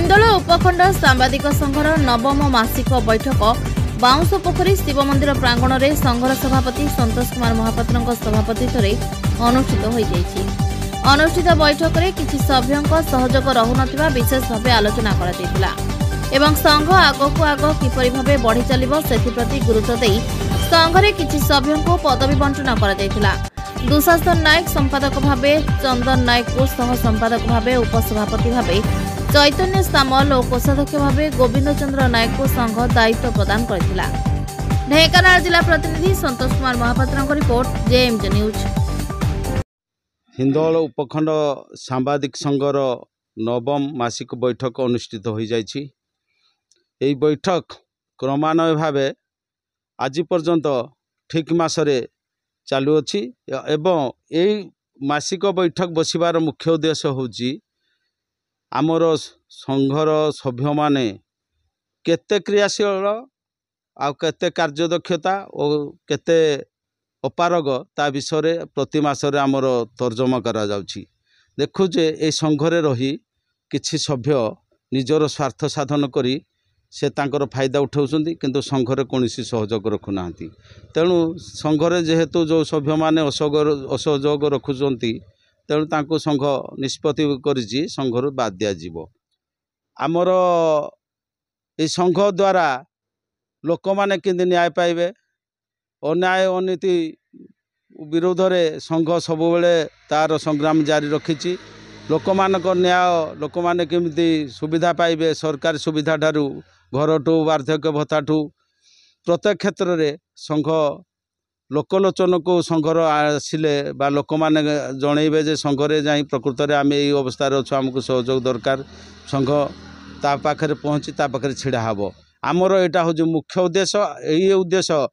हिंदोल उपखंड सांबादिक संघर नवम मासिक बैठक बाउंसपोखरी शिव मंदिर प्रांगण में संघर सभापति संतोष कुमार महापात्र सभापतित्व अनुष्ठित हो अनुष्ठित बैठक में किसी सभ्यों सहयोग रहुनथिबा विशेष भाव आलोचना करा एवं संघ आगक आग किपरि भावे बढ़ी चलिबो सेथिप्रति गुरुत्व देई संघरे किछि सभ्यों को पदवी बंटन करा दुशासन नायक संपादक भावे चंदन नायक को सह संपादक भावे उपसभापति भावे चैतन्य सामल और कोषाध्यक्ष भावे गोविंद चंद्र नायक को संघ दायित्व प्रदान करथिला। ढेंकानाल जिला प्रतिनिधि संतोष कुमार महापात्र रिपोर्ट जेएमजे न्यूज। हिंदोल उपखंड सांबादिक संघर नवम मासिक बैठक अनुष्ठित हो जाइछि। एई बैठक क्रमान्वय भावे आज पर्यंत ठीक मासरे चालू अछि एवं एई मासिक बैठक बसिबार मुख्य उद्देश्य होछि आमर संघर सभ्य माने केते क्रियाशील आ केते कार्यदक्षता और केते अपारग ता विषय प्रति मासरे आमर तर्जमा करा जाउछि। देखु जे ए संघरे रही किछि सभ्य निजर स्वार्थ साधन करी से तांकर फायदा उठाउछन्ति किंतु संघरे कोनोसी सहयोग रखुना। तेणु संघरे जेहेतु जो सभ्य माने असहयोग रखुछन्ति तेणु तांको संघ निष्पत्ति करिछि संघरु बाद दिया जीवो। आमर ए संघ द्वारा लोक माने किंति न्याय पाइबे अन्याय अनीति विरोध रे संघ सब बेले तार संग्राम जारी रखिछि। लोक मानक न्याय लोक माने केमिति सुविधा पाइबे सरकारी सुविधा ठारू घरठू वार्धक्य भत्ताठू प्रत्येक क्षेत्र रे संघ लोकलोचन को संघर आसिले बा लोक माने जणैबे जे संघरे जाई प्रकृत रे आमे एई अवस्था रे अछु हमकु सहयोग दरकार संघ ता पाखरे पहुंची ता पाखरे छिड़ा हबो। आमर एटा हो जो मुख्य उद्देश्य एई उद्देश्य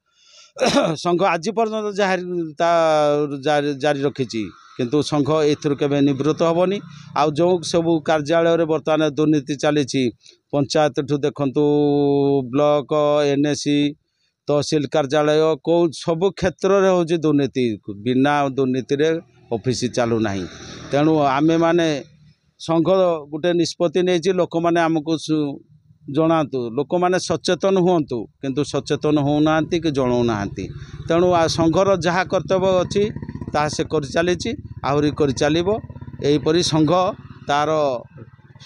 संघ आज पर्यंत जारी रखिछि किंतु संघ एथुर केबे निवृत्त हेबनी। आ जो सब कार्यालय रे वर्तमान दुर्नीति चली पंचायत ठू देखंतु ब्लॉक एनएसी तहसील कार्यालय को सब क्षेत्र रे हो दुर्नीति बिना दुर्नीति रे ऑफिस चालू नाही। तेणु आमे माने संघ गुटे निष्पत्ति नहीं लोक माने हमको जनातु लोक माने सचेतन हुंतु किंतु सचेतन होना कि जनाऊ ना। तेणु संघर जहाँ कर्तव्य अच्छी ता से कर चली आहरी कर चलो यहीपरी संघ तार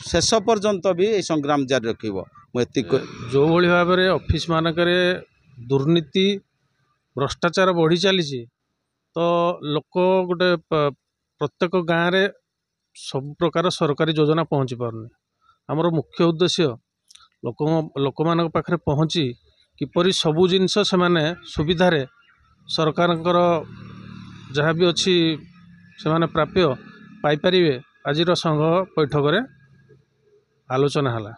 शेष पर्यंत भी ये संग्राम जारी रखिबो। जो भली भाव में ऑफिस मानक दुर्नीति भ्रष्टाचार बढ़ी चली तो लोक गोटे प्रत्येक गाँव में सब प्रकार सरकारी योजना पहुँची पारनी। आमर मुख्य उद्देश्य लोक मान पाखरे पहुँची किपरि सबू जिनस से माने सुविधा रे सरकारंकर जहाँ भी अच्छी से माने प्राप्य पाई परिवे। आजिर संघ बैठक रे आलोचना हला।